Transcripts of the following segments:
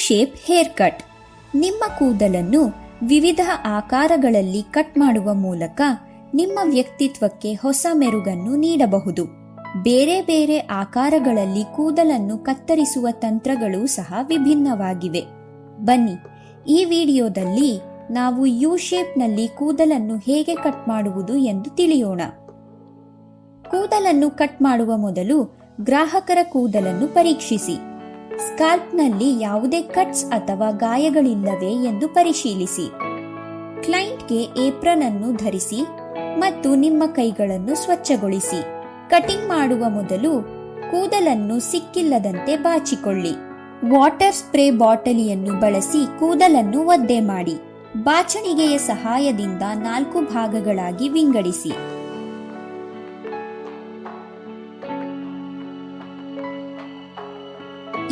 Shape hair cut. ನಿಮ್ಮ ಕೂದಲನ್ನು ವಿವಿಧ ಆಕಾರಗಳಲ್ಲಿ ಕಟ್ ಮಾಡುವ ಮೂಲಕ ನಿಮ್ಮ ವ್ಯಕ್ತಿತ್ವಕ್ಕೆ ಹೊಸ ಮೆರುಗನ್ನು ನೀಡಬಹುದು. ಬೇರೆ ಬೇರೆ ಆಕಾರಗಳಲ್ಲಿ ಕೂದಲನ್ನು ಕತ್ತರಿಸುವ ತಂತ್ರಗಳು ಸಹ ವಿಭಿನ್ನವಾಗಿವೆ. ಬನ್ನಿ, ಈ ವಿಡಿಯೋದಲ್ಲಿ ನಾವು ಯು ಶೇಪ್ನಲ್ಲಿ ಕೂದಲನ್ನು ಹೇಗೆ ಕಟ್ ಮಾಡುವುದು ಎಂದು ತಿಳಿಯೋಣ. ಕೂದಲನ್ನು ಕಟ್ ಮಾಡುವ ಮೊದಲು ಗ್ರಾಹಕರ ಕೂದಲನ್ನು ಪರೀಕ್ಷಿಸಿ. ಸ್ಕಾಲ್ಪ್ನಲ್ಲಿ ಯಾವುದೇ ಕಟ್ಸ್ ಅಥವಾ ಗಾಯಗಳಿಲ್ಲವೇ ಎಂದು ಪರಿಶೀಲಿಸಿ. ಕ್ಲೈಂಟ್ಗೆ ಏಪ್ರನ್ ಅನ್ನು ಧರಿಸಿ ಮತ್ತು ನಿಮ್ಮ ಕೈಗಳನ್ನು ಸ್ವಚ್ಛಗೊಳಿಸಿ. ಕಟಿಂಗ್ ಮಾಡುವ ಮೊದಲು ಕೂದಲನ್ನು ಸಿಕ್ಕಿಲ್ಲದಂತೆ ಬಾಚಿಕೊಳ್ಳಿ. ವಾಟರ್ ಸ್ಪ್ರೇ ಬಾಟಲಿಯನ್ನು ಬಳಸಿ ಕೂದಲನ್ನು ಒದ್ದೆ ಮಾಡಿ. ಬಾಚಣಿಗೆಯ ಸಹಾಯದಿಂದ 4 ಭಾಗಗಳಾಗಿ ವಿಂಗಡಿಸಿ.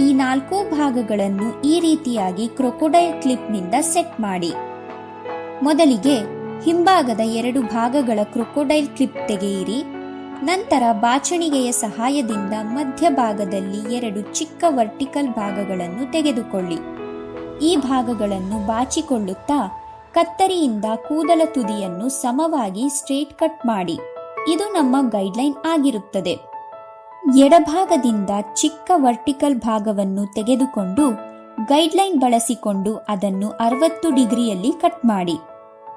ಈ 4 ಭಾಗಗಳನ್ನು ಈ ರೀತಿಯಾಗಿ ಕ್ರೊಕೊಡೈಲ್ ಕ್ಲಿಪ್ನಿಂದ ಸೆಟ್ ಮಾಡಿ. ಮೊದಲಿಗೆ ಹಿಂಭಾಗದ 2 ಭಾಗಗಳ ಕ್ರೊಕೊಡೈಲ್ ಕ್ಲಿಪ್ ತೆಗೆಯಿರಿ. ನಂತರ ಬಾಚಣಿಗೆಯ ಸಹಾಯದಿಂದ ಮಧ್ಯಭಾಗದಲ್ಲಿ 2 ಚಿಕ್ಕ ವರ್ಟಿಕಲ್ ಭಾಗಗಳನ್ನು ತೆಗೆದುಕೊಳ್ಳಿ. ಈ ಭಾಗಗಳನ್ನು ಬಾಚಿಕೊಳ್ಳುತ್ತಾ ಕತ್ತರಿಯಿಂದ ಕೂದಲ ತುದಿಯನ್ನು ಸಮವಾಗಿ ಸ್ಟ್ರೇಟ್ ಕಟ್ ಮಾಡಿ. ಇದು ನಮ್ಮ ಗೈಡ್ಲೈನ್ ಆಗಿರುತ್ತದೆ. ಎಡಭಾಗದಿಂದ ಚಿಕ್ಕ ವರ್ಟಿಕಲ್ ಭಾಗವನ್ನು ತೆಗೆದುಕೊಂಡು ಗೈಡ್ಲೈನ್ ಬಳಸಿಕೊಂಡು ಅದನ್ನು 60 ಡಿಗ್ರಿಯಲ್ಲಿ ಕಟ್ ಮಾಡಿ.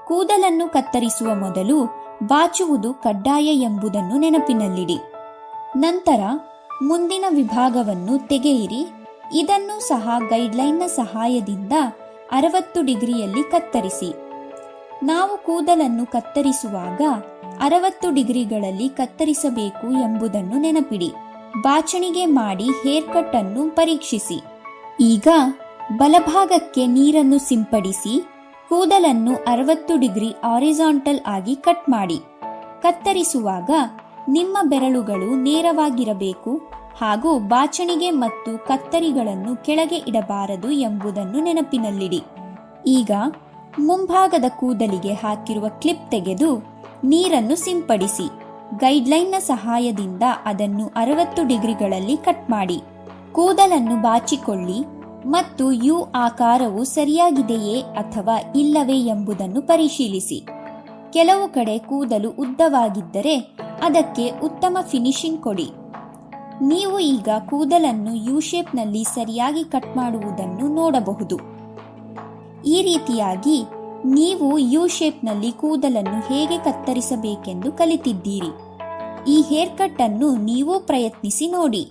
ಕೂದಲನ್ನು ಕತ್ತರಿಸುವ ಮೊದಲು ಬಾಚುವುದು ಕಡ್ಡಾಯ ಎಂಬುದನ್ನು ನೆನಪಿನಲ್ಲಿಡಿ. ನಂತರ ಮುಂದಿನ ವಿಭಾಗವನ್ನು ತೆಗೆಯಿರಿ. ಇದನ್ನು ಸಹ ಗೈಡ್ಲೈನ್ನ ಸಹಾಯದಿಂದ 60 ಡಿಗ್ರಿಯಲ್ಲಿ ಕತ್ತರಿಸಿ. ನಾವು ಕೂದಲನ್ನು ಕತ್ತರಿಸುವಾಗ 60 ಡಿಗ್ರಿಗಳಲ್ಲಿ ಕತ್ತರಿಸಬೇಕು ಎಂಬುದನ್ನು ನೆನಪಿಡಿ. ಬಾಚಣಿಗೆ ಮಾಡಿ ಹೇರ್ ಕಟ್ ಅನ್ನು ಪರೀಕ್ಷಿಸಿ. ಈಗ ಬಲಭಾಗಕ್ಕೆ ನೀರನ್ನು ಸಿಂಪಡಿಸಿ ಕೂದಲನ್ನು 60 ಡಿಗ್ರಿ ಹಾರಿಜಾಂಟಲ್ ಆಗಿ ಕಟ್ ಮಾಡಿ. ಕತ್ತರಿಸುವಾಗ ನಿಮ್ಮ ಬೆರಳುಗಳು ನೇರವಾಗಿರಬೇಕು ಹಾಗೂ ಬಾಚಣಿಗೆ ಮತ್ತು ಕತ್ತರಿಗಳನ್ನು ಕೆಳಗೆ ಇಡಬಾರದು ಎಂಬುದನ್ನು ನೆನಪಿನಲ್ಲಿಡಿ. ಈಗ ಮುಂಭಾಗದ ಕೂದಲಿಗೆ ಹಾಕಿರುವ ಕ್ಲಿಪ್ ತೆಗೆದು ನೀರನ್ನು ಸಿಂಪಡಿಸಿ. ಗೈಡ್ಲೈನ್ನ ಸಹಾಯದಿಂದ ಅದನ್ನು 60 ಡಿಗ್ರಿಗಳಲ್ಲಿ ಕಟ್ ಮಾಡಿ. ಕೂದಲನ್ನು ಬಾಚಿಕೊಳ್ಳಿ ಮತ್ತು ಯು ಆಕಾರವು ಸರಿಯಾಗಿದೆಯೇ ಅಥವಾ ಇಲ್ಲವೇ ಎಂಬುದನ್ನು ಪರಿಶೀಲಿಸಿ. ಕೆಲವು ಕಡೆ ಕೂದಲು ಉದ್ದವಾಗಿದ್ದರೆ ಅದಕ್ಕೆ ಉತ್ತಮ ಫಿನಿಶಿಂಗ್ ಕೊಡಿ. ನೀವು ಈಗ ಕೂದಲನ್ನು ಯು ಶೇಪ್ನಲ್ಲಿ ಸರಿಯಾಗಿ ಕಟ್ ಮಾಡುವುದನ್ನು ನೋಡಬಹುದು. ಈ ರೀತಿಯಾಗಿ ನೀವು ಯು ಶೇಪ್ನಲ್ಲಿ ಕೂದಲನ್ನು ಹೇಗೆ ಕತ್ತರಿಸಬೇಕೆಂದು ಕಲಿತಿದ್ದೀರಿ. ಈ ಹೇರ್ ಕಟ್ ಅನ್ನು ನೀವು ಪ್ರಯತ್ನಿಸಿ ನೋಡಿ.